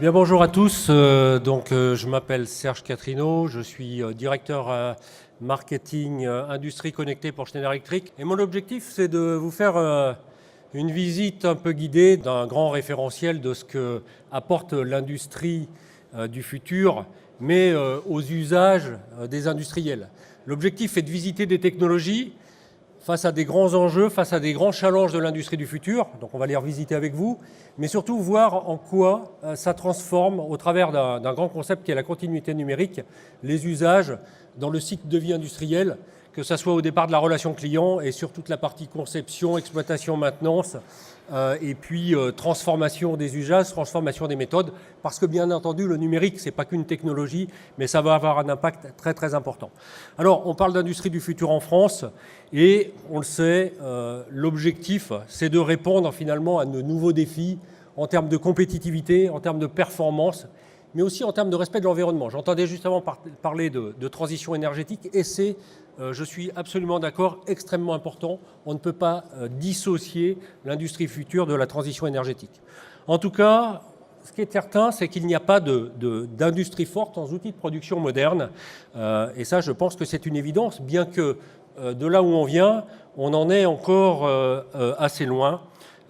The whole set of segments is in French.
Bien, bonjour à tous. Je m'appelle Serge Catrino, je suis directeur marketing industrie connectée pour Schneider Electric. Et mon objectif, c'est de vous faire une visite un peu guidée d'un grand référentiel de ce que apporte l'industrie du futur, mais aux usages des industriels. L'objectif est de visiter des technologies face à des grands enjeux, face à des grands challenges de l'industrie du futur, donc on va les revisiter avec vous, mais surtout voir en quoi ça transforme, au travers d'un grand concept qui est la continuité numérique, les usages dans le cycle de vie industriel, que ce soit au départ de la relation client et sur toute la partie conception, exploitation, maintenance, et puis transformation des usages, transformation des méthodes, parce que bien entendu le numérique c'est pas qu'une technologie, mais ça va avoir un impact très très important. Alors on parle d'industrie du futur en France et on le sait, l'objectif c'est de répondre finalement à de nouveaux défis en termes de compétitivité, en termes de performance, mais aussi en termes de respect de l'environnement. J'entendais justement parler de transition énergétique et c'est, je suis absolument d'accord, extrêmement important. On ne peut pas dissocier l'industrie future de la transition énergétique. En tout cas, ce qui est certain, c'est qu'il n'y a pas d'industrie forte sans outils de production modernes. Et ça, je pense que c'est une évidence, bien que de là où on vient, on en est encore assez loin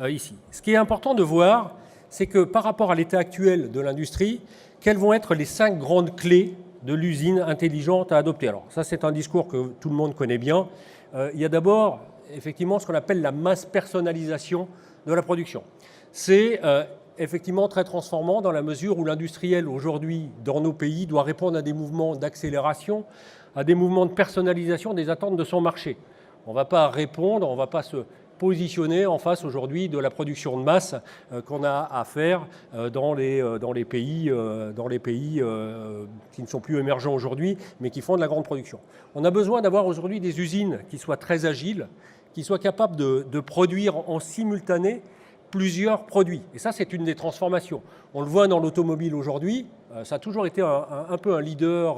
ici. Ce qui est important de voir, c'est que par rapport à l'état actuel de l'industrie, quelles vont être les 5 grandes clés de l'usine intelligente à adopter? Alors ça, c'est un discours que tout le monde connaît bien. Il y a d'abord, effectivement, ce qu'on appelle la masse personnalisation de la production. C'est effectivement très transformant dans la mesure où l'industriel, aujourd'hui, dans nos pays, doit répondre à des mouvements d'accélération, à des mouvements de personnalisation des attentes de son marché. On ne va pas répondre, on ne va pas se positionner en face aujourd'hui de la production de masse qu'on a à faire dans les pays qui ne sont plus émergents aujourd'hui, mais qui font de la grande production. On a besoin d'avoir aujourd'hui des usines qui soient très agiles, qui soient capables de produire en simultané plusieurs produits. Et ça, c'est une des transformations. On le voit dans l'automobile aujourd'hui, ça a toujours été un peu un leader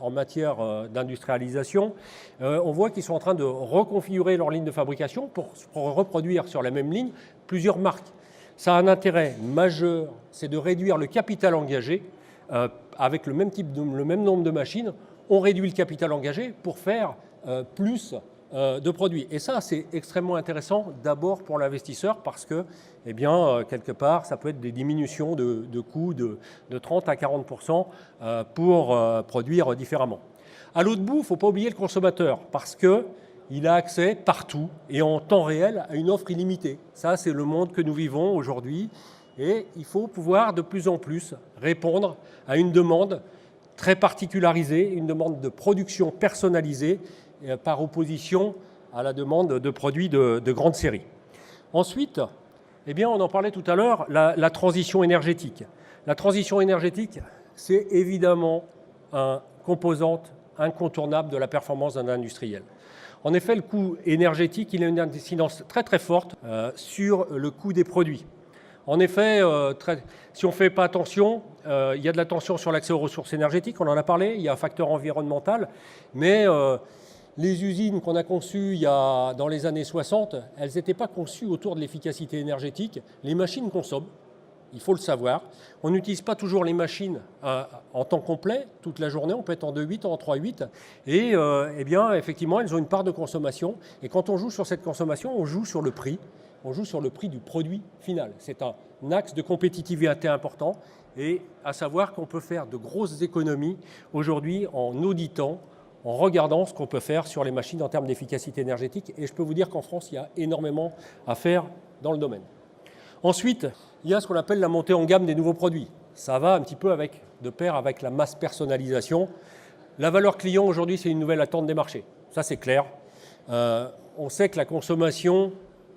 en matière d'industrialisation. On voit qu'ils sont en train de reconfigurer leur ligne de fabrication pour reproduire sur la même ligne plusieurs marques. Ça a un intérêt majeur, c'est de réduire le capital engagé avec le même nombre de machines. On réduit le capital engagé pour faire plus de produits. Et ça, c'est extrêmement intéressant d'abord pour l'investisseur parce que, eh bien, quelque part, ça peut être des diminutions de coûts de 30 à 40% pour produire différemment. À l'autre bout, il ne faut pas oublier le consommateur parce qu'il a accès partout et en temps réel à une offre illimitée. Ça, c'est le monde que nous vivons aujourd'hui et il faut pouvoir de plus en plus répondre à une demande très particularisée, une demande de production personnalisée par opposition à la demande de produits de grande série. Ensuite, eh bien, on en parlait tout à l'heure, la transition énergétique. La transition énergétique, c'est évidemment une composante incontournable de la performance d'un industriel. En effet, le coût énergétique, il a une incidence très très forte sur le coût des produits. En effet, si on ne fait pas attention, il y a de la tension sur l'accès aux ressources énergétiques, on en a parlé, il y a un facteur environnemental, mais les usines qu'on a conçues dans les années 60, elles n'étaient pas conçues autour de l'efficacité énergétique. Les machines consomment, il faut le savoir. On n'utilise pas toujours les machines en temps complet, toute la journée, on peut être en 2/8, en 3/8. Et eh bien, effectivement, elles ont une part de consommation. Et quand on joue sur cette consommation, on joue sur le prix. On joue sur le prix du produit final. C'est un axe de compétitivité important. Et à savoir qu'on peut faire de grosses économies aujourd'hui en auditant, en regardant ce qu'on peut faire sur les machines en termes d'efficacité énergétique. Et je peux vous dire qu'en France, il y a énormément à faire dans le domaine. Ensuite, il y a ce qu'on appelle la montée en gamme des nouveaux produits. Ça va un petit peu de pair avec la masse personnalisation. La valeur client, aujourd'hui, c'est une nouvelle attente des marchés. Ça, c'est clair. On sait que la consommation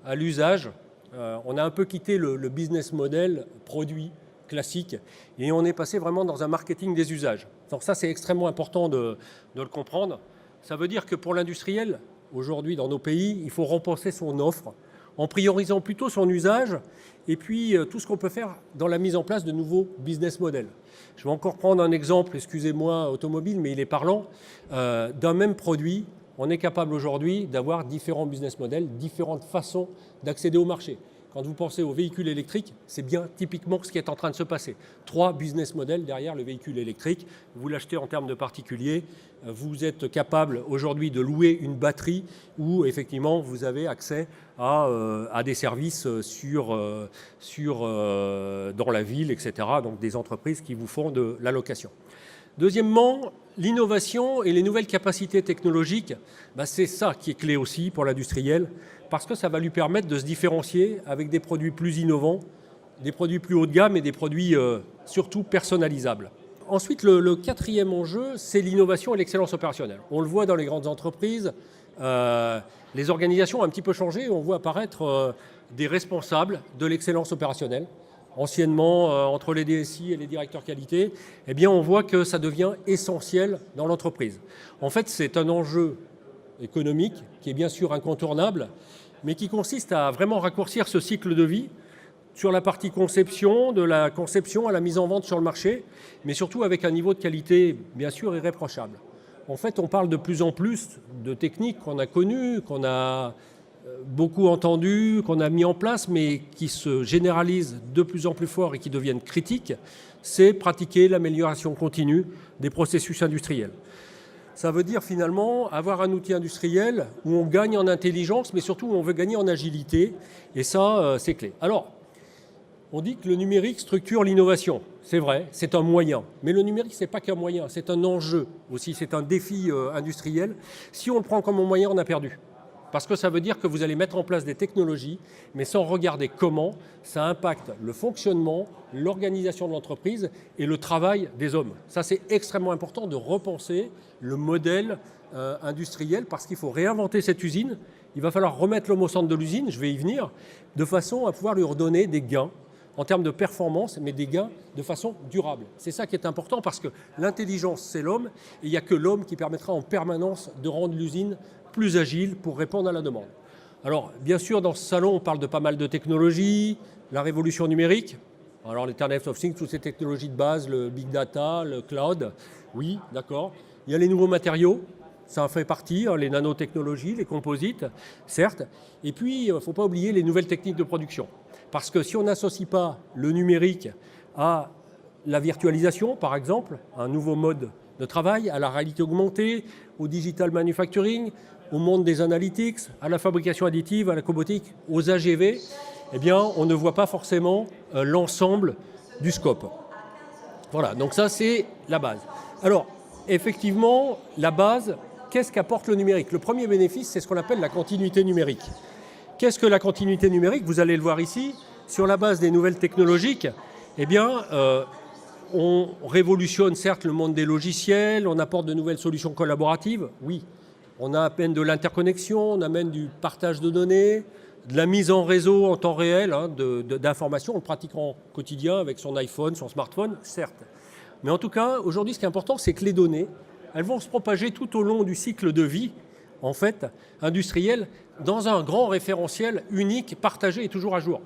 à l'usage, on a un peu quitté le business model produit classique et on est passé vraiment dans un marketing des usages. Donc ça, c'est extrêmement important de le comprendre. Ça veut dire que pour l'industriel, aujourd'hui dans nos pays, il faut repenser son offre en priorisant plutôt son usage et puis tout ce qu'on peut faire dans la mise en place de nouveaux business models. Je vais encore prendre un exemple, excusez-moi, automobile, mais il est parlant. D'un même produit, on est capable aujourd'hui d'avoir différents business models, différentes façons d'accéder au marché. Quand vous pensez aux véhicules électriques, c'est bien typiquement ce qui est en train de se passer. 3 business models derrière le véhicule électrique. Vous l'achetez en termes de particuliers. Vous êtes capable aujourd'hui de louer une batterie où effectivement vous avez accès à des services dans la ville, etc. Donc des entreprises qui vous font de la location. Deuxièmement, l'innovation et les nouvelles capacités technologiques, c'est ça qui est clé aussi pour l'industriel, parce que ça va lui permettre de se différencier avec des produits plus innovants, des produits plus haut de gamme et des produits surtout personnalisables. Ensuite, le quatrième enjeu, c'est l'innovation et l'excellence opérationnelle. On le voit dans les grandes entreprises, les organisations ont un petit peu changé, on voit apparaître des responsables de l'excellence opérationnelle. Anciennement, entre les DSI et les directeurs qualité, eh bien, on voit que ça devient essentiel dans l'entreprise. En fait, c'est un enjeu économique qui est bien sûr incontournable, mais qui consiste à vraiment raccourcir ce cycle de vie sur la partie conception, de la conception à la mise en vente sur le marché, mais surtout avec un niveau de qualité bien sûr irréprochable. En fait, on parle de plus en plus de techniques qu'on a connues, qu'on a beaucoup entendues, qu'on a mis en place, mais qui se généralisent de plus en plus fort et qui deviennent critiques, c'est pratiquer l'amélioration continue des processus industriels. Ça veut dire finalement avoir un outil industriel où on gagne en intelligence, mais surtout où on veut gagner en agilité, et ça, c'est clé. Alors, on dit que le numérique structure l'innovation. C'est vrai, c'est un moyen. Mais le numérique, ce n'est pas qu'un moyen, c'est un enjeu aussi, c'est un défi industriel. Si on le prend comme un moyen, on a perdu. Parce que ça veut dire que vous allez mettre en place des technologies, mais sans regarder comment ça impacte le fonctionnement, l'organisation de l'entreprise et le travail des hommes. Ça, c'est extrêmement important de repenser le modèle industriel parce qu'il faut réinventer cette usine. Il va falloir remettre l'homme au centre de l'usine, je vais y venir, de façon à pouvoir lui redonner des gains en termes de performance, mais des gains de façon durable. C'est ça qui est important parce que l'intelligence, c'est l'homme, et il n'y a que l'homme qui permettra en permanence de rendre l'usine plus agile pour répondre à la demande. Alors, bien sûr, dans ce salon, on parle de pas mal de technologies, la révolution numérique, alors l'Internet of Things, toutes ces technologies de base, le big data, le cloud, oui, d'accord. Il y a les nouveaux matériaux, ça en fait partie, les nanotechnologies, les composites, certes. Et puis, il ne faut pas oublier les nouvelles techniques de production. Parce que si on n'associe pas le numérique à la virtualisation, par exemple, un nouveau mode de travail, à la réalité augmentée, au digital manufacturing, au monde des analytics, à la fabrication additive, à la cobotique, aux AGV, eh bien, on ne voit pas forcément l'ensemble du scope. Voilà, donc ça, c'est la base. Alors, effectivement, la base, qu'est-ce qu'apporte le numérique? Le premier bénéfice, c'est ce qu'on appelle la continuité numérique. Qu'est-ce que la continuité numérique? Vous allez le voir ici. Sur la base des nouvelles technologiques, eh bien, on révolutionne certes le monde des logiciels, on apporte de nouvelles solutions collaboratives, oui. On amène de l'interconnexion, on amène du partage de données, de la mise en réseau en temps réel d'informations. On le pratique en quotidien avec son iPhone, son smartphone, certes. Mais en tout cas, aujourd'hui, ce qui est important, c'est que les données, elles vont se propager tout au long du cycle de vie, en fait, industriel, dans un grand référentiel unique, partagé et toujours à jour.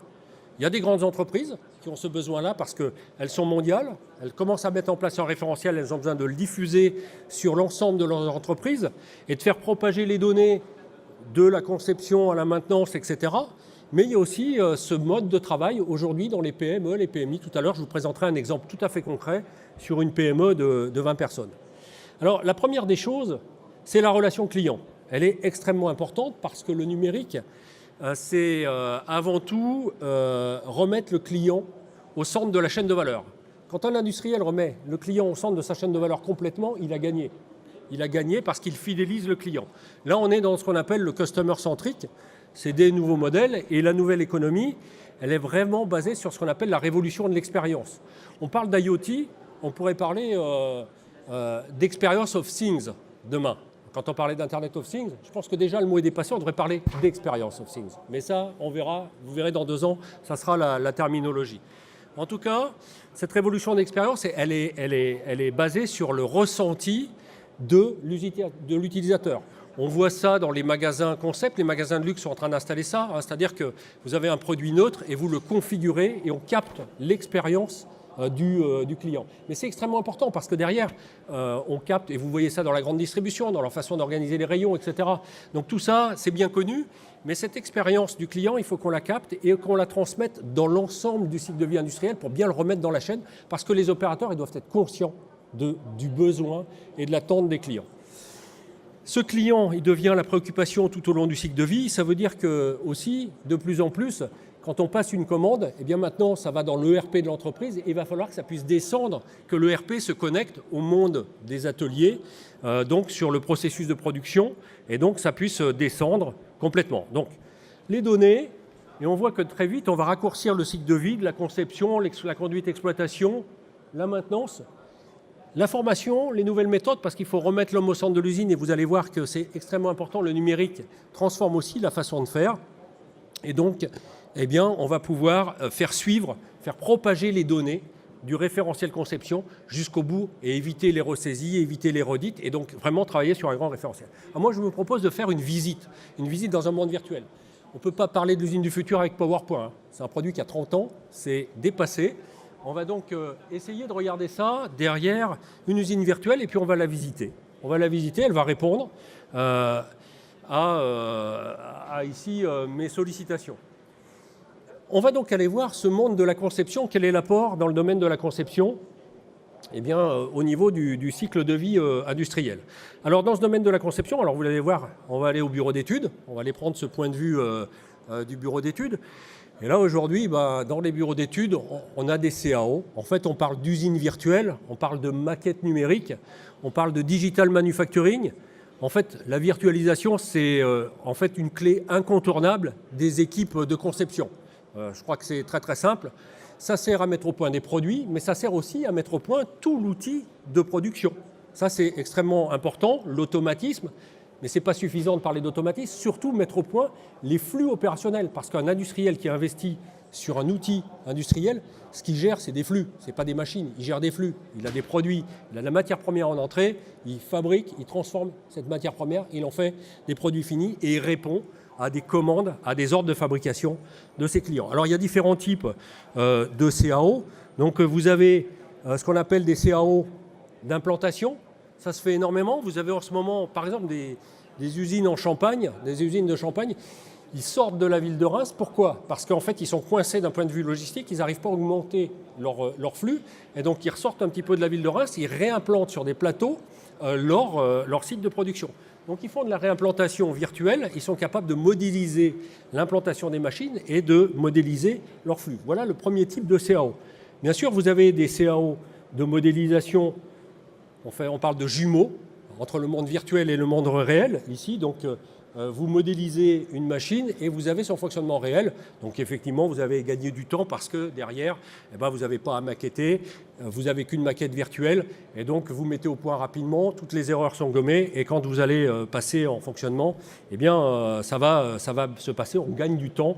Il y a des grandes entreprises qui ont ce besoin-là parce qu'elles sont mondiales, elles commencent à mettre en place un référentiel, elles ont besoin de le diffuser sur l'ensemble de leurs entreprises et de faire propager les données de la conception à la maintenance, etc. Mais il y a aussi ce mode de travail aujourd'hui dans les PME, les PMI. Tout à l'heure, je vous présenterai un exemple tout à fait concret sur une PME de 20 personnes. Alors, la première des choses, c'est la relation client. Elle est extrêmement importante parce que le numérique, c'est avant tout remettre le client au centre de la chaîne de valeur. Quand un industriel remet le client au centre de sa chaîne de valeur complètement, il a gagné. Il a gagné parce qu'il fidélise le client. Là, on est dans ce qu'on appelle le customer centric. C'est des nouveaux modèles et la nouvelle économie, elle est vraiment basée sur ce qu'on appelle la révolution de l'expérience. On parle d'IoT, on pourrait parler d'experience of things demain. Quand on parlait d'Internet of Things, je pense que déjà le mot est dépassé, on devrait parler d'Experience of Things. Mais ça, on verra, vous verrez dans 2 ans, ça sera la terminologie. En tout cas, cette révolution d'expérience, elle est basée sur le ressenti de l'utilisateur. On voit ça dans les magasins concept, les magasins de luxe sont en train d'installer ça, c'est-à-dire que vous avez un produit neutre et vous le configurez et on capte l'expérience du client. Mais c'est extrêmement important parce que derrière, on capte, et vous voyez ça dans la grande distribution, dans leur façon d'organiser les rayons, etc. Donc tout ça, c'est bien connu, mais cette expérience du client, il faut qu'on la capte et qu'on la transmette dans l'ensemble du cycle de vie industriel pour bien le remettre dans la chaîne, parce que les opérateurs, ils doivent être conscients du besoin et de l'attente des clients. Ce client, il devient la préoccupation tout au long du cycle de vie. Ça veut dire que aussi, de plus en plus, quand on passe une commande, eh bien maintenant, ça va dans l'ERP de l'entreprise et il va falloir que ça puisse descendre, que l'ERP se connecte au monde des ateliers, donc sur le processus de production, et donc ça puisse descendre complètement. Donc, les données, et on voit que très vite, on va raccourcir le cycle de vie de la conception, la conduite exploitation, la maintenance, la formation, les nouvelles méthodes, parce qu'il faut remettre l'homme au centre de l'usine, et vous allez voir que c'est extrêmement important. Le numérique transforme aussi la façon de faire. Et donc, eh bien, on va pouvoir faire suivre, faire propager les données du référentiel conception jusqu'au bout et éviter les ressaisies, éviter les redites, et donc vraiment travailler sur un grand référentiel. Alors moi, je vous propose de faire une visite dans un monde virtuel. On ne peut pas parler de l'usine du futur avec PowerPoint. C'est un produit qui a 30 ans, c'est dépassé. On va donc essayer de regarder ça derrière une usine virtuelle et puis on va la visiter. On va la visiter, elle va répondre à ici mes sollicitations. On va donc aller voir ce monde de la conception. Quel est l'apport dans le domaine de la conception ? Eh bien, au niveau du cycle de vie industriel. Alors, dans ce domaine de la conception, alors vous allez voir, on va aller au bureau d'études. On va aller prendre ce point de vue du bureau d'études. Et là, aujourd'hui, dans les bureaux d'études, on a des CAO. En fait, on parle d'usines virtuelles, on parle de maquettes numériques, on parle de digital manufacturing. En fait, la virtualisation, c'est en fait une clé incontournable des équipes de conception. Je crois que c'est très très simple. Ça sert à mettre au point des produits, mais ça sert aussi à mettre au point tout l'outil de production. Ça, c'est extrêmement important, l'automatisme. Mais ce n'est pas suffisant de parler d'automatisme, surtout mettre au point les flux opérationnels. Parce qu'un industriel qui investit sur un outil industriel, ce qu'il gère, c'est des flux, ce n'est pas des machines. Il gère des flux, il a des produits, il a de la matière première en entrée, il fabrique, il transforme cette matière première, il en fait des produits finis et il répond à des commandes, à des ordres de fabrication de ses clients. Alors il y a différents types de CAO. Donc vous avez ce qu'on appelle des CAO d'implantation. Ça se fait énormément. Vous avez en ce moment, par exemple, des usines en Champagne, des usines de Champagne. Ils sortent de la ville de Reims. Pourquoi ? Parce qu'en fait, ils sont coincés d'un point de vue logistique. Ils n'arrivent pas à augmenter leur flux. Et donc, ils ressortent un petit peu de la ville de Reims. Ils réimplantent sur des plateaux leur site de production. Donc, ils font de la réimplantation virtuelle. Ils sont capables de modéliser l'implantation des machines et de modéliser leur flux. Voilà le premier type de CAO. Bien sûr, vous avez des CAO de modélisation. On parle de jumeaux entre le monde virtuel et le monde réel, ici. Donc, vous modélisez une machine et vous avez son fonctionnement réel. Donc, effectivement, vous avez gagné du temps parce que derrière, vous n'avez pas à maqueter. Vous n'avez qu'une maquette virtuelle. Et donc, vous mettez au point rapidement. Toutes les erreurs sont gommées. Et quand vous allez passer en fonctionnement, ça va se passer. On gagne du temps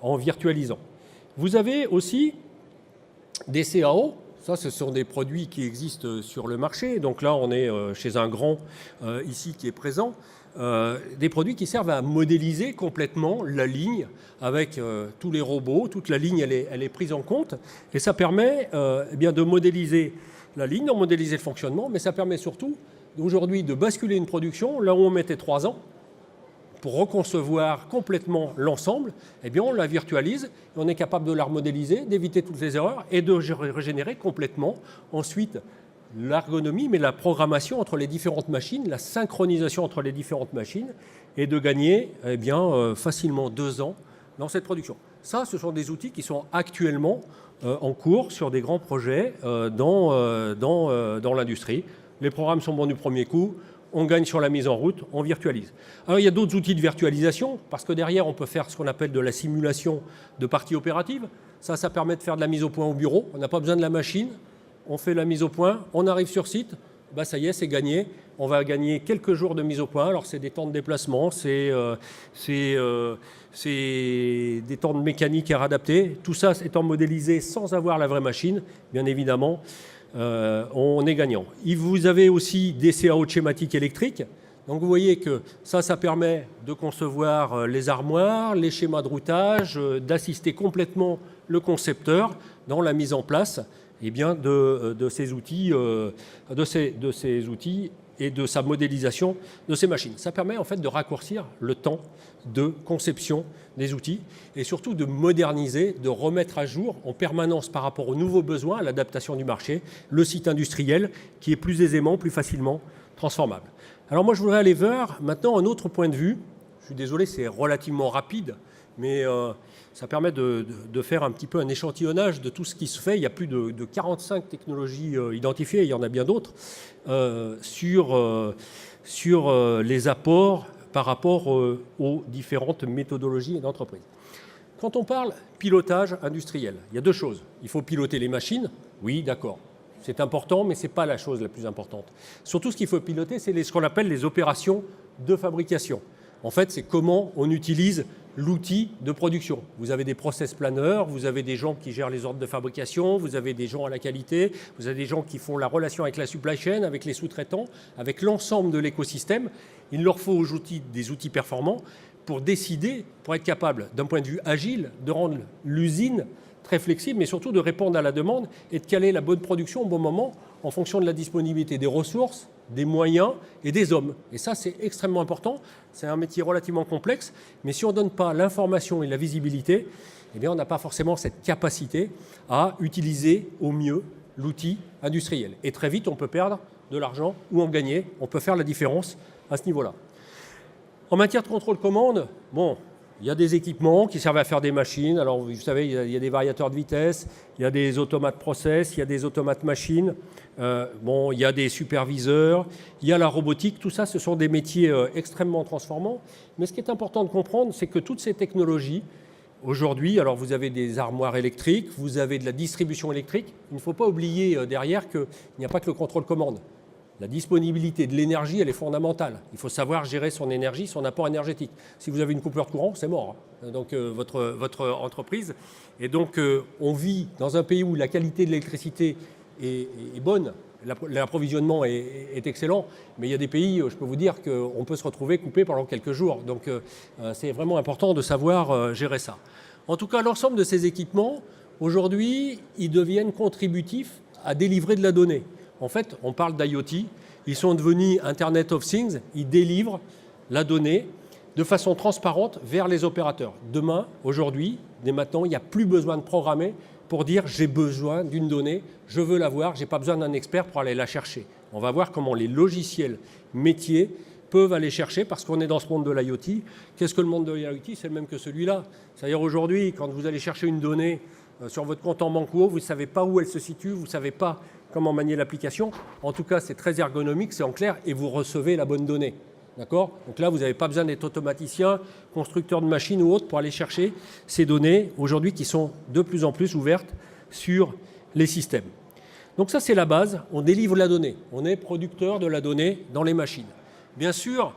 en virtualisant. Vous avez aussi des CAO. Ça, ce sont des produits qui existent sur le marché. Donc là, on est chez un grand ici qui est présent. Des produits qui servent à modéliser complètement la ligne avec tous les robots. Toute la ligne, elle est prise en compte. Et ça permet de modéliser la ligne, de modéliser le fonctionnement. Mais ça permet surtout, aujourd'hui, de basculer une production là où on mettait 3 ans. Pour reconcevoir complètement l'ensemble, on la virtualise, et on est capable de la remodéliser, d'éviter toutes les erreurs et de régénérer complètement ensuite l'ergonomie, mais la programmation entre les différentes machines, la synchronisation entre les différentes machines et de gagner facilement 2 ans dans cette production. Ça, ce sont des outils qui sont actuellement en cours sur des grands projets dans l'industrie. Les programmes sont bons du premier coup. On gagne sur la mise en route, on virtualise. Alors, il y a d'autres outils de virtualisation, parce que derrière, on peut faire ce qu'on appelle de la simulation de parties opératives. Ça permet de faire de la mise au point au bureau. On n'a pas besoin de la machine. On fait la mise au point, on arrive sur site. Ça y est, c'est gagné. On va gagner quelques jours de mise au point. Alors, c'est des temps de déplacement, c'est des temps de mécanique à adapter. Tout ça étant modélisé sans avoir la vraie machine, bien évidemment. On est gagnant. Vous avez aussi des CAO de schématique électrique. Donc vous voyez que ça permet de concevoir les armoires, les schémas de routage, d'assister complètement le concepteur dans la mise en place eh bien, de ces outils et de sa modélisation de ces machines. Ça permet en fait de raccourcir le temps de conception des outils et surtout de moderniser, de remettre à jour en permanence par rapport aux nouveaux besoins, à l'adaptation du marché, le site industriel qui est plus aisément, plus facilement transformable. Alors moi je voudrais aller vers maintenant un autre point de vue. Je suis désolé, c'est relativement rapide, mais ça permet de faire un petit peu un échantillonnage de tout ce qui se fait. Il y a plus de 45 technologies identifiées, il y en a bien d'autres, sur les apports par rapport aux différentes méthodologies d'entreprise. Quand on parle pilotage industriel, il y a deux choses. Il faut piloter les machines, oui, d'accord. C'est important, mais ce n'est pas la chose la plus importante. Surtout, ce qu'il faut piloter, c'est ce qu'on appelle les opérations de fabrication. En fait, c'est comment on utilise l'outil de production. Vous avez des process planners, vous avez des gens qui gèrent les ordres de fabrication, vous avez des gens à la qualité, vous avez des gens qui font la relation avec la supply chain, avec les sous-traitants, avec l'ensemble de l'écosystème. Il leur faut aujourd'hui des outils performants pour décider, pour être capable, d'un point de vue agile, de rendre l'usine très flexible, mais surtout de répondre à la demande et de caler la bonne production au bon moment en fonction de la disponibilité des ressources, des moyens et des hommes. Et ça, c'est extrêmement important. C'est un métier relativement complexe, mais si on ne donne pas l'information et la visibilité, eh bien, on n'a pas forcément cette capacité à utiliser au mieux l'outil industriel. Et très vite, on peut perdre de l'argent ou en gagner. On peut faire la différence à ce niveau-là. En matière de contrôle commande, bon, il y a des équipements qui servent à faire des machines. Alors, vous savez, il y a des variateurs de vitesse, il y a des automates process, il y a des automates machines, il y a des superviseurs, il y a la robotique. Tout ça, ce sont des métiers extrêmement transformants. Mais ce qui est important de comprendre, c'est que toutes ces technologies, aujourd'hui, alors vous avez des armoires électriques, vous avez de la distribution électrique. Il ne faut pas oublier derrière qu'il n'y a pas que le contrôle commande. La disponibilité de l'énergie, elle est fondamentale. Il faut savoir gérer son énergie, son apport énergétique. Si vous avez une coupure de courant, c'est mort, hein. Donc votre entreprise. Et donc on vit dans un pays où la qualité de l'électricité est bonne, l'approvisionnement est excellent, mais il y a des pays, je peux vous dire qu'on peut se retrouver coupé pendant quelques jours. Donc c'est vraiment important de savoir gérer ça. En tout cas, l'ensemble de ces équipements, aujourd'hui, ils deviennent contributifs à délivrer de la donnée. En fait, on parle d'IoT, ils sont devenus Internet of Things, ils délivrent la donnée de façon transparente vers les opérateurs. Demain, aujourd'hui, dès maintenant, il n'y a plus besoin de programmer pour dire j'ai besoin d'une donnée, je veux la voir, je n'ai pas besoin d'un expert pour aller la chercher. On va voir comment les logiciels métiers peuvent aller chercher parce qu'on est dans ce monde de l'IoT. Qu'est-ce que le monde de l'IoT? C'est le même que celui-là. C'est-à-dire aujourd'hui, quand vous allez chercher une donnée sur votre compte en banque ou autre, vous ne savez pas où elle se situe, vous ne savez pas comment manier l'application. En tout cas, c'est très ergonomique, c'est en clair, et vous recevez la bonne donnée. D'accord? Donc là, vous n'avez pas besoin d'être automaticien, constructeur de machines ou autre pour aller chercher ces données, aujourd'hui, qui sont de plus en plus ouvertes sur les systèmes. Donc ça, c'est la base. On délivre la donnée. On est producteur de la donnée dans les machines. Bien sûr,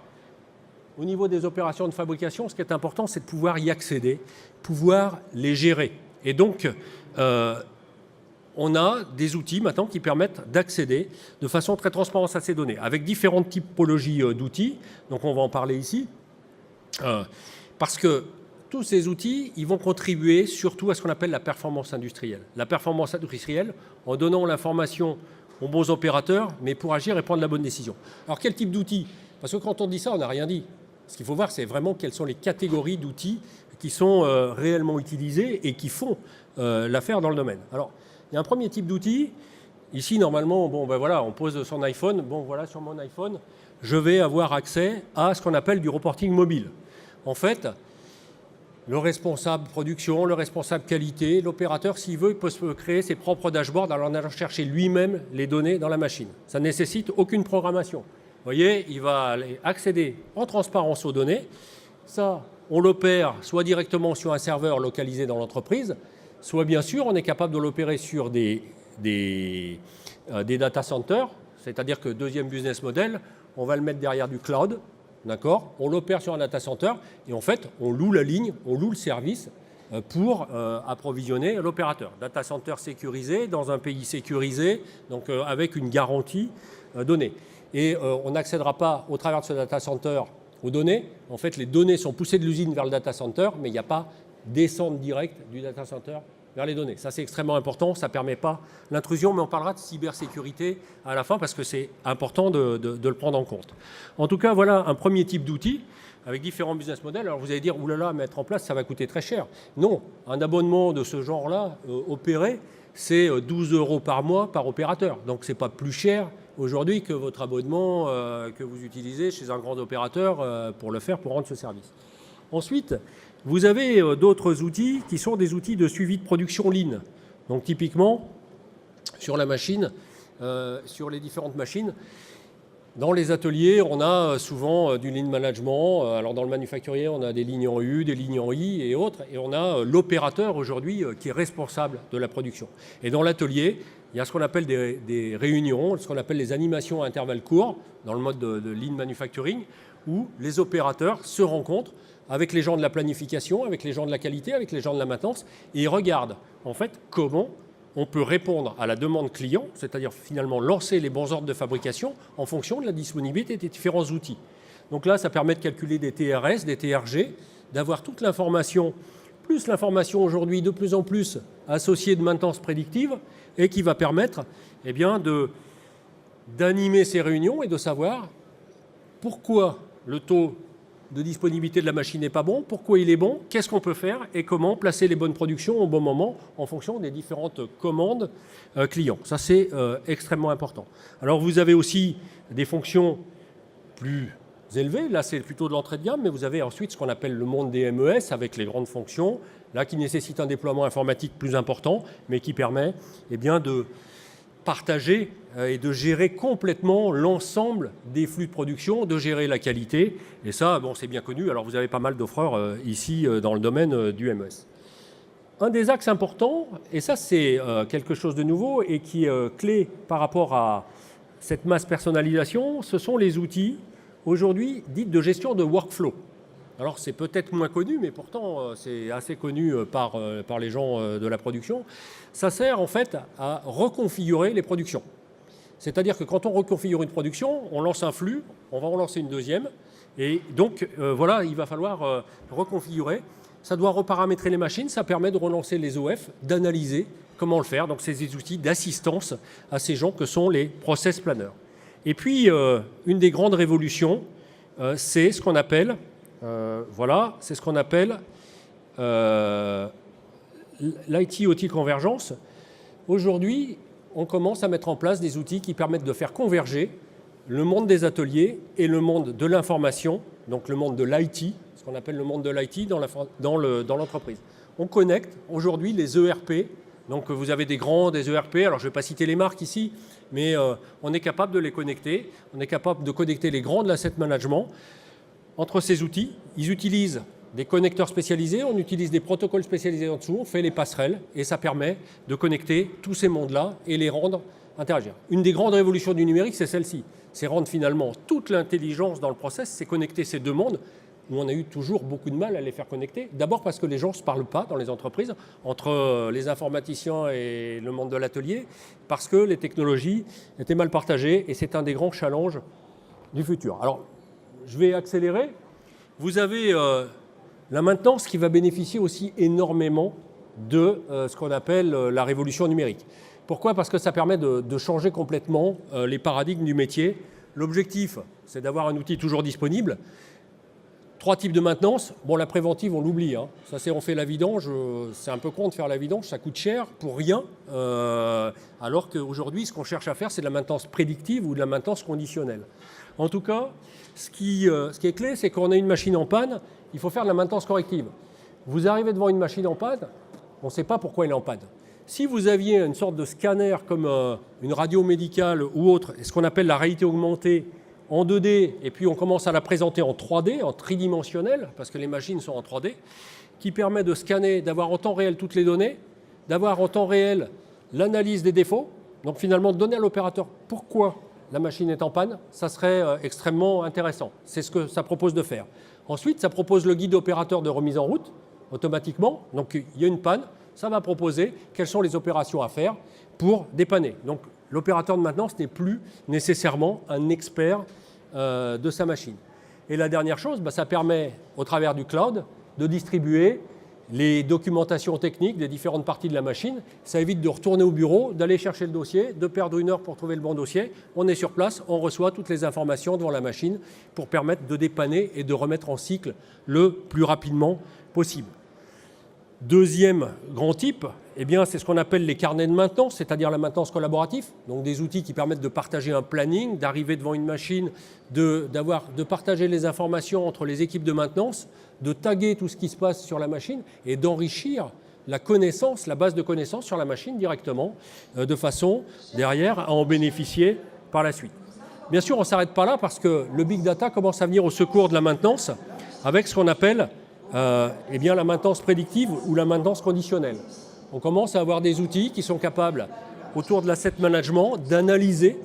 au niveau des opérations de fabrication, ce qui est important, c'est de pouvoir y accéder, pouvoir les gérer. Et donc, on a des outils maintenant qui permettent d'accéder de façon très transparente à ces données, avec différentes typologies d'outils. Donc on va en parler ici, parce que tous ces outils, ils vont contribuer surtout à ce qu'on appelle la performance industrielle. La performance industrielle, en donnant l'information aux bons opérateurs, mais pour agir et prendre la bonne décision. Alors quel type d'outils? Parce que quand on dit ça, on n'a rien dit. Ce qu'il faut voir, c'est vraiment quelles sont les catégories d'outils qui sont réellement utilisés et qui font l'affaire dans le domaine. Alors, il y a un premier type d'outil. Ici, normalement, on pose son iPhone. Bon, voilà, sur mon iPhone, je vais avoir accès à ce qu'on appelle du reporting mobile. En fait, le responsable production, le responsable qualité, l'opérateur, s'il veut, il peut se créer ses propres dashboards en allant chercher lui-même les données dans la machine. Ça ne nécessite aucune programmation. Vous voyez, il va aller accéder en transparence aux données. Ça, on l'opère soit directement sur un serveur localisé dans l'entreprise, soit bien sûr, on est capable de l'opérer sur des data centers, c'est-à-dire que deuxième business model, on va le mettre derrière du cloud, d'accord? On l'opère sur un data center et en fait, on loue la ligne, on loue le service pour approvisionner l'opérateur. Data center sécurisé, dans un pays sécurisé, donc avec une garantie donnée. Et on n'accédera pas au travers de ce data center aux données. En fait, les données sont poussées de l'usine vers le data center, mais il n'y a pas descente directe du data center vers les données. Ça, c'est extrêmement important. Ça ne permet pas l'intrusion, mais on parlera de cybersécurité à la fin parce que c'est important de le prendre en compte. En tout cas, voilà un premier type d'outil avec différents business models. Alors, vous allez dire, oulala, mettre en place, ça va coûter très cher. Non, un abonnement de ce genre-là, opéré, c'est 12 € par mois par opérateur. Donc, ce n'est pas plus cher aujourd'hui que votre abonnement que vous utilisez chez un grand opérateur pour le faire, pour rendre ce service. Ensuite, vous avez d'autres outils qui sont des outils de suivi de production lean. Donc typiquement, sur la machine, sur les différentes machines, dans les ateliers, on a souvent du lean management. Alors dans le manufacturier, on a des lignes en U, des lignes en I et autres. Et on a l'opérateur aujourd'hui qui est responsable de la production. Et dans l'atelier, il y a ce qu'on appelle des réunions, ce qu'on appelle les animations à intervalles courts, dans le mode de lean manufacturing, où les opérateurs se rencontrent avec les gens de la planification, avec les gens de la qualité, avec les gens de la maintenance, et ils regardent en fait comment on peut répondre à la demande client, c'est-à-dire finalement lancer les bons ordres de fabrication en fonction de la disponibilité des différents outils. Donc là, ça permet de calculer des TRS, des TRG, d'avoir toute l'information, plus l'information aujourd'hui de plus en plus associée de maintenance prédictive, et qui va permettre eh bien, d'animer ces réunions et de savoir pourquoi le taux de disponibilité de la machine n'est pas bon, pourquoi il est bon, qu'est-ce qu'on peut faire et comment placer les bonnes productions au bon moment en fonction des différentes commandes clients. Ça, c'est extrêmement important. Alors, vous avez aussi des fonctions plus élevées. Là, c'est plutôt de l'entrée de gamme, mais vous avez ensuite ce qu'on appelle le monde des MES avec les grandes fonctions, là, qui nécessitent un déploiement informatique plus important, mais qui permet eh bien, de partager et de gérer complètement l'ensemble des flux de production, de gérer la qualité. Et ça, bon, c'est bien connu. Alors, vous avez pas mal d'offreurs ici dans le domaine du MES. Un des axes importants, et ça, c'est quelque chose de nouveau et qui est clé par rapport à cette masse personnalisation, ce sont les outils, aujourd'hui, dits de gestion de workflow. Alors, c'est peut-être moins connu, mais pourtant, c'est assez connu par les gens de la production. Ça sert, en fait, à reconfigurer les productions. C'est-à-dire que quand on reconfigure une production, on lance un flux, on va en lancer une deuxième. Et donc, voilà, il va falloir reconfigurer. Ça doit reparamétrer les machines. Ça permet de relancer les OF, d'analyser comment le faire. Donc, c'est des outils d'assistance à ces gens que sont les process planners. Et puis, une des grandes révolutions, c'est ce qu'on appelle... voilà, c'est ce qu'on appelle l'IT-OT convergence. Aujourd'hui, on commence à mettre en place des outils qui permettent de faire converger le monde des ateliers et le monde de l'information, donc le monde de l'IT, ce qu'on appelle le monde de l'IT dans l'entreprise. On connecte aujourd'hui les ERP, donc vous avez des ERP, alors je ne vais pas citer les marques ici, mais on est capable de les connecter, on est capable de connecter les grands de l'asset management. Entre ces outils, ils utilisent des connecteurs spécialisés, on utilise des protocoles spécialisés en dessous, on fait les passerelles et ça permet de connecter tous ces mondes-là et les rendre interagir. Une des grandes révolutions du numérique, c'est celle-ci. C'est rendre finalement toute l'intelligence dans le process, c'est connecter ces deux mondes où on a eu toujours beaucoup de mal à les faire connecter. D'abord parce que les gens ne se parlent pas dans les entreprises, entre les informaticiens et le monde de l'atelier, parce que les technologies étaient mal partagées et c'est un des grands challenges du futur. Alors, je vais accélérer. Vous avez la maintenance qui va bénéficier aussi énormément de ce qu'on appelle la révolution numérique. Pourquoi ? Parce que ça permet de changer complètement les paradigmes du métier. L'objectif, c'est d'avoir un outil toujours disponible. 3 types de maintenance. Bon, la préventive, on l'oublie. Hein. Ça, c'est on fait la vidange. C'est un peu con de faire la vidange. Ça coûte cher pour rien. Alors qu'aujourd'hui, ce qu'on cherche à faire, c'est de la maintenance prédictive ou de la maintenance conditionnelle. En tout cas, ce qui est clé, c'est qu'on a une machine en panne, il faut faire de la maintenance corrective. Vous arrivez devant une machine en panne, on ne sait pas pourquoi elle est en panne. Si vous aviez une sorte de scanner comme une radio médicale ou autre, ce qu'on appelle la réalité augmentée en 2D, et puis on commence à la présenter en 3D, en tridimensionnel, parce que les machines sont en 3D, qui permet de scanner, d'avoir en temps réel toutes les données, d'avoir en temps réel l'analyse des défauts, donc finalement de donner à l'opérateur pourquoi la machine est en panne, ça serait extrêmement intéressant. C'est ce que ça propose de faire. Ensuite, ça propose le guide opérateur de remise en route, automatiquement. Donc, il y a une panne, ça va proposer quelles sont les opérations à faire pour dépanner. Donc, l'opérateur de maintenance n'est plus nécessairement un expert de sa machine. Et la dernière chose, ça permet, au travers du cloud, de distribuer les documentations techniques des différentes parties de la machine. Ça évite de retourner au bureau, d'aller chercher le dossier, de perdre 1 heure pour trouver le bon dossier. On est sur place, on reçoit toutes les informations devant la machine pour permettre de dépanner et de remettre en cycle le plus rapidement possible. Deuxième grand type, eh bien, c'est ce qu'on appelle les carnets de maintenance, c'est-à-dire la maintenance collaborative, donc des outils qui permettent de partager un planning, d'arriver devant une machine, de partager les informations entre les équipes de maintenance, de taguer tout ce qui se passe sur la machine et d'enrichir la connaissance, la base de connaissances sur la machine directement, de façon, derrière, à en bénéficier par la suite. Bien sûr, on ne s'arrête pas là parce que le big data commence à venir au secours de la maintenance avec ce qu'on appelle eh bien, la maintenance prédictive ou la maintenance conditionnelle. On commence à avoir des outils qui sont capables, autour de l'asset management, d'analyser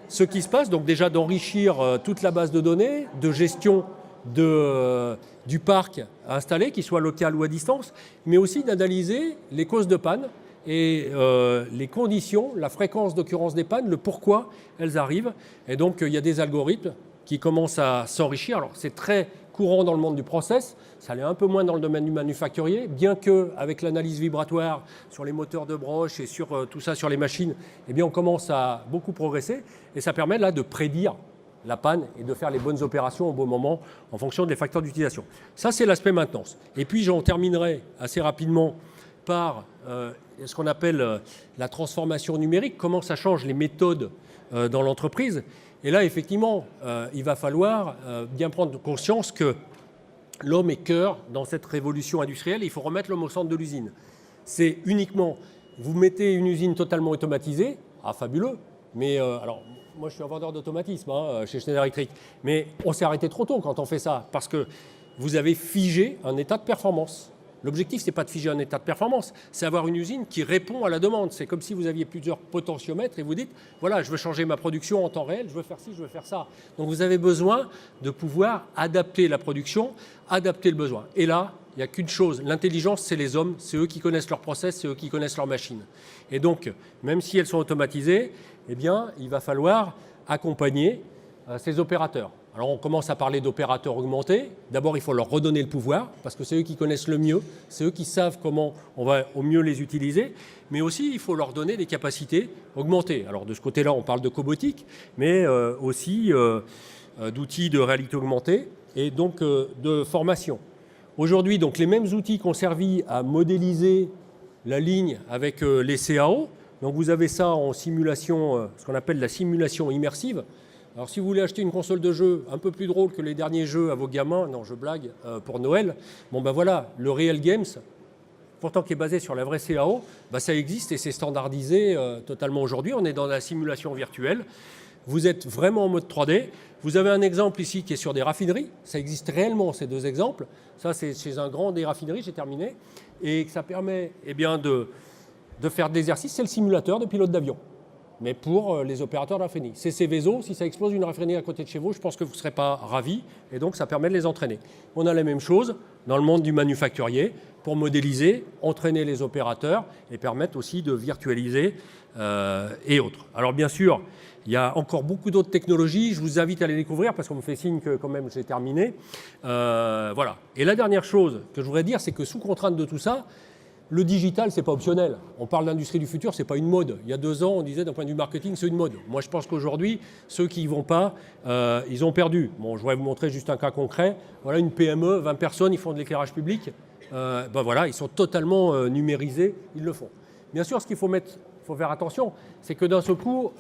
ce qui se passe, donc déjà d'enrichir toute la base de données, de gestion du parc à installer, qu'il soit local ou à distance, mais aussi d'analyser les causes de panne et les conditions, la fréquence d'occurrence des pannes, le pourquoi elles arrivent. Et donc, il y a des algorithmes qui commencent à s'enrichir. Alors, c'est très courant dans le monde du process, ça l'est un peu moins dans le domaine du manufacturier, bien qu'avec l'analyse vibratoire sur les moteurs de broche et sur tout ça sur les machines, eh bien on commence à beaucoup progresser et ça permet là de prédire la panne et de faire les bonnes opérations au bon moment en fonction des facteurs d'utilisation. Ça, c'est l'aspect maintenance. Et puis, j'en terminerai assez rapidement par ce qu'on appelle la transformation numérique, comment ça change les méthodes dans l'entreprise. Et là, effectivement, il va falloir bien prendre conscience que l'homme est cœur dans cette révolution industrielle. Il faut remettre l'homme au centre de l'usine. C'est uniquement, vous mettez une usine totalement automatisée, fabuleux, mais alors, moi je suis un vendeur d'automatisme chez Schneider Electric, mais on s'est arrêté trop tôt quand on fait ça, parce que vous avez figé un état de performance. L'objectif, ce n'est pas de figer un état de performance, c'est avoir une usine qui répond à la demande. C'est comme si vous aviez plusieurs potentiomètres et vous dites, voilà, je veux changer ma production en temps réel, je veux faire ci, je veux faire ça. Donc vous avez besoin de pouvoir adapter la production, adapter le besoin. Et là, il n'y a qu'une chose, l'intelligence, c'est les hommes, c'est eux qui connaissent leur process, c'est eux qui connaissent leurs machines. Et donc, même si elles sont automatisées, eh bien, il va falloir accompagner ces opérateurs. Alors on commence à parler d'opérateurs augmentés. D'abord, il faut leur redonner le pouvoir, parce que c'est eux qui connaissent le mieux, c'est eux qui savent comment on va au mieux les utiliser, mais aussi il faut leur donner des capacités augmentées. Alors de ce côté-là, on parle de cobotique, mais aussi d'outils de réalité augmentée et donc de formation. Aujourd'hui, donc, les mêmes outils qui ont servi à modéliser la ligne avec les CAO, donc vous avez ça en simulation, ce qu'on appelle la simulation immersive. Alors si vous voulez acheter une console de jeu un peu plus drôle que les derniers jeux à vos gamins, non je blague, pour Noël, bon ben voilà, le Real Games, pourtant qui est basé sur la vraie CAO, ben ça existe et c'est standardisé totalement aujourd'hui. On est dans la simulation virtuelle. Vous êtes vraiment en mode 3D. Vous avez un exemple ici qui est sur des raffineries. Ça existe réellement, ces deux exemples. Ça, c'est chez un grand des raffineries, j'ai terminé. Et ça permet eh bien, de faire de l'exercice. C'est le simulateur de pilote d'avion, mais pour les opérateurs de raffinerie. C'est ces vaisseaux, si ça explose une raffinerie à côté de chez vous, je pense que vous ne serez pas ravis. Et donc, ça permet de les entraîner. On a la même chose dans le monde du manufacturier pour modéliser, entraîner les opérateurs et permettre aussi de virtualiser et autres. Alors, bien sûr, il y a encore beaucoup d'autres technologies. Je vous invite à les découvrir parce qu'on me fait signe que quand même j'ai terminé. Voilà. Et la dernière chose que je voudrais dire, c'est que sous contrainte de tout ça, le digital, ce n'est pas optionnel. On parle d'industrie du futur, ce n'est pas une mode. Il y a 2 ans, on disait d'un point de vue marketing, c'est une mode. Moi, je pense qu'aujourd'hui, ceux qui n'y vont pas, ils ont perdu. Bon, je voudrais vous montrer juste un cas concret. Voilà une PME, 20 personnes, ils font de l'éclairage public. Ben voilà, ils sont totalement numérisés, ils le font. Bien sûr, ce qu'il faut faire attention, c'est que d'un seul coup,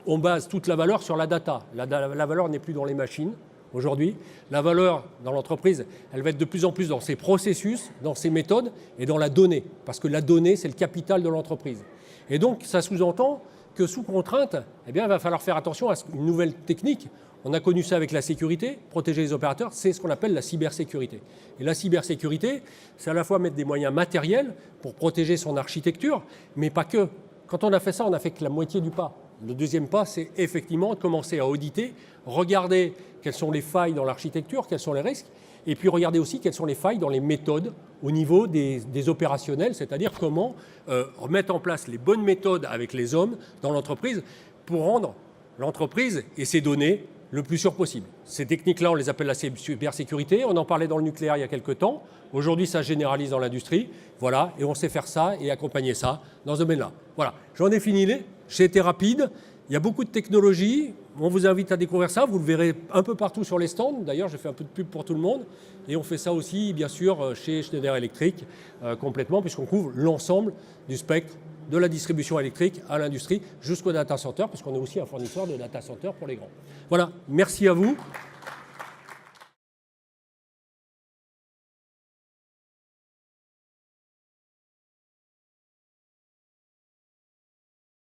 on base toute la valeur sur la data. La valeur n'est plus dans les machines. Aujourd'hui, la valeur dans l'entreprise, elle va être de plus en plus dans ses processus, dans ses méthodes et dans la donnée. Parce que la donnée, c'est le capital de l'entreprise. Et donc, ça sous-entend que sous contrainte, eh bien, il va falloir faire attention à une nouvelle technique. On a connu ça avec la sécurité, protéger les opérateurs, c'est ce qu'on appelle la cybersécurité. Et la cybersécurité, c'est à la fois mettre des moyens matériels pour protéger son architecture, mais pas que. Quand on a fait ça, on n'a fait que la moitié du pas. Le deuxième pas, c'est effectivement de commencer à auditer, regarder quelles sont les failles dans l'architecture, quels sont les risques, et puis regarder aussi quelles sont les failles dans les méthodes au niveau des opérationnels, c'est-à-dire comment mettre en place les bonnes méthodes avec les hommes dans l'entreprise pour rendre l'entreprise et ses données le plus sûr possible. Ces techniques-là, on les appelle la cybersécurité. On en parlait dans le nucléaire il y a quelques temps. Aujourd'hui, ça se généralise dans l'industrie. Voilà, et on sait faire ça et accompagner ça dans ce domaine-là. Voilà, j'en ai fini. J'ai été rapide. Il y a beaucoup de technologies. On vous invite à découvrir ça. Vous le verrez un peu partout sur les stands. D'ailleurs, j'ai fait un peu de pub pour tout le monde. Et on fait ça aussi, bien sûr, chez Schneider Electric, complètement, puisqu'on couvre l'ensemble du spectre de la distribution électrique à l'industrie jusqu'au data center, parce qu'on est aussi un fournisseur de data center pour les grands. Voilà, merci à vous.